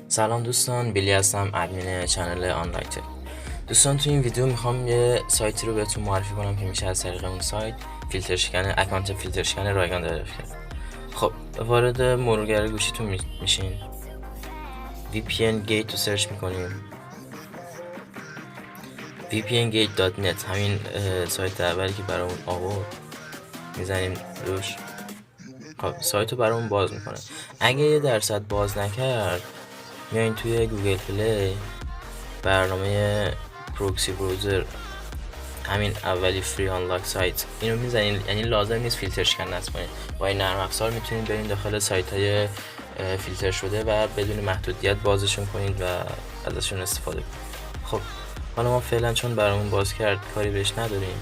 سلام دوستان، بیلی هستم، ادمین چنل آنلاین تک. دوستان تو این ویدیو میخوام یه سایتی رو بهتون معرفی کنم که میشه از طریق اون سایت فیلتر شکن اکانت فیلتر شکن رایگان دریافت کرد. خب وارد مرورگر گوشیتون میشین، VPN Gate رو سرچ میکنیم، vpngate.net همین سایت اولی که برامون آورد میزنیم روش. خب سایت رو برامون باز میکنه. اگه 1% باز نکرد میایین توی گوگل پلی برنامه پروکسی بروزر، همین اولی فری آنلاک سایت، اینو میزنین. یعنی لازم نیست فیلتر شکن نصب کنین، با این نرم افزار میتونین برین داخل سایت های فیلتر شده و بدون محدودیت بازشون کنید و ازشون استفاده کنید. خب حالا ما فعلا چون برامون باز کرد کاری بهش نداریم.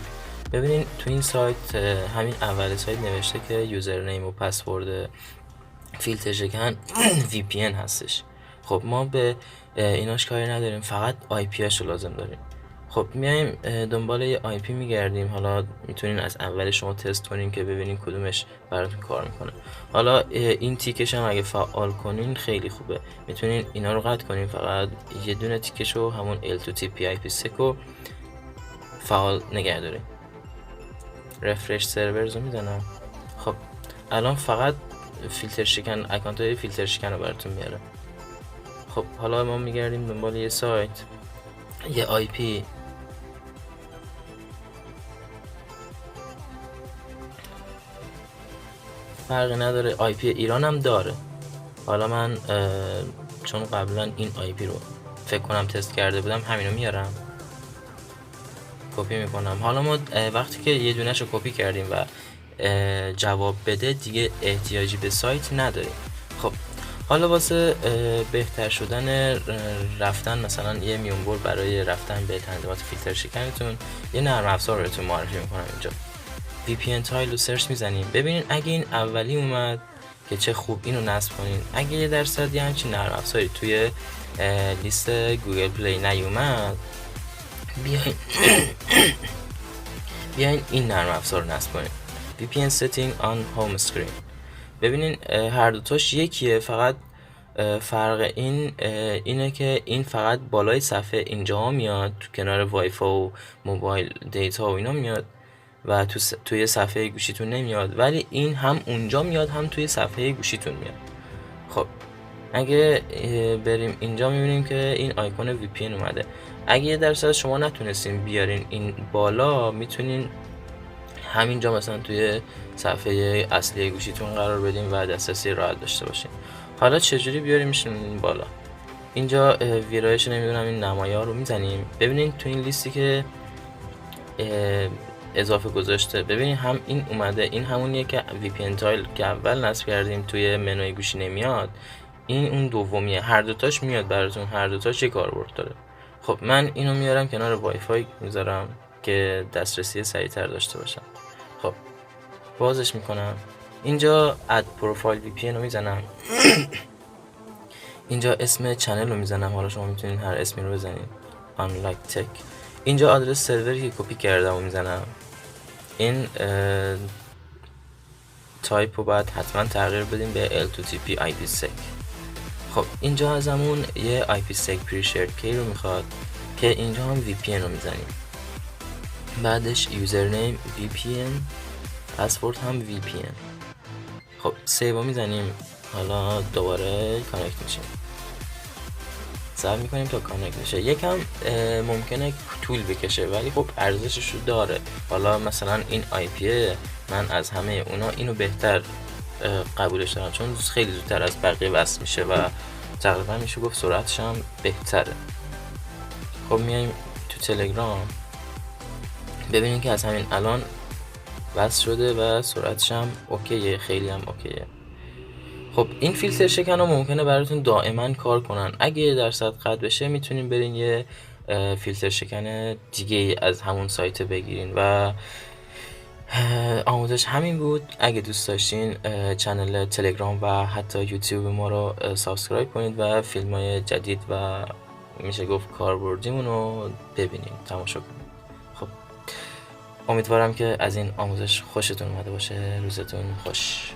ببینین تو این سایت همین اول سایت نوشته که یوزرنیم و پسورد فیلتر شکن VPN هستش. خب ما به ایناش کاری نداریم، فقط IP هاشو لازم داریم. خب میایم دنبال یه IP میگردیم. حالا میتونین از اول شما تست کنین که ببینین کدومش براتون کار میکنه. حالا این تیکش هم اگه فعال کنین خیلی خوبه، میتونین اینا رو قطع کنین، فقط یه دونه تیکشو همون L2TP IPsec رو فعال نگه دارین. رفرش سرورز رو میزنم. خب الان فقط فیلتر شکن اکانت های فیلتر شکن رو براتون میاره. خب حالا ما میگردیم دنبال یه سایت، یه IP. فرقی نداره، IP ایران هم داره. حالا من چون قبلا این IP رو فکر کنم تست کرده بودم، همینو میارم کپی میکنم. حالا ما وقتی که یه دونه‌شو کپی کردیم و جواب بده دیگه احتیاجی به سایت نداریم. خب حالا واسه بهتر شدن رفتن مثلا یه میونبر برای رفتن به تنظیمات فیلتر شکنتون یه نرم افزار بهتون معرفی میکنم. اینجا VPN تایل رو سرچ میزنیم. ببینین اگه این اولی اومد که چه خوب، اینو نصب کنین. اگه 1% یه همچین نرم افزاری توی لیست گوگل پلی نیومد، بیاین این نرم افزار رو نصب کنین، VPN setting on home screen. ببینین هر دوتاش یکیه، فقط فرق اینه که این فقط بالای صفحه اینجا میاد، تو کنار وای فای و موبایل دیتا و اینا میاد و توی صفحه گوشیتون نمیاد، ولی این هم اونجا میاد هم توی صفحه گوشیتون میاد. خب اگه بریم اینجا میبینیم که این آیکون VPN اومده. اگه 1% شما نتونستین بیارین این بالا، میتونین همینجا مثلا توی صفحه اصلی گوشیتون قرار بدین و دسترسی راحت داشته باشین. حالا چجوری بیاریمشون این بالا؟ اینجا ویرایش نمیدونم این نمایار رو میزنیم. ببینین تو این لیستی که اضافه گذاشته، ببینین هم این اومده، این همونیه که VPN تایل که اول نصب کردیم توی منوی گوشی نمیاد، این اون دومیه. هر دوتاش میاد براتون، هر دوتاش یه کاربرد داره. خب من اینو میارم کنار وای فای میذارم که دسترسی سریعتر داشته باشم. خب بازش میکنم. اینجا اد پروفایل VPN رو میزنم. اینجا اسم چنل رو میزنم. حالا شما میتونین هر اسمی رو بزنین، آنلاین تک. اینجا آدرس سروری که کپی کردم رو میزنم. این تایپ رو باید حتما تغییر بدیم به L2TP IPsec. خب اینجا ازمون یه IPsec pre-shared key رو میخواد که اینجا هم VPN رو میزنیم. بعدش یوزرنیم VPN، پسورد هم VPN. خب سیو رو میزنیم. حالا دوباره کانکت میشیم، صبر میکنیم تا کانکت بشه. یکم ممکنه طول بکشه ولی خب ارزشش رو داره. حالا مثلا این IP من از همه اونا اینو بهتر قبولش دارم، چون خیلی زودتر از بقیه وصل میشه و تقریبا میشه گفت سرعتش هم بهتره. خب میایم تو تلگرام، ببینیم که از همین الان وصل شده و سرعتش هم اوکیه، خیلی هم اوکیه. خب این فیلتر شکن ها ممکنه براتون دائما کار کنن. اگه 1% قطع بشه میتونین برین یه فیلتر شکن دیگه از همون سایت بگیرین. و آموزش همین بود. اگه دوست داشتین چنل تلگرام و حتی یوتیوب ما رو سابسکرایب کنید و فیلم های جدید و میشه گفت کاربردیمون رو ببینید، تماشا کنید. خب امیدوارم که از این آموزش خوشتون اومده باشه. روزتون خوش.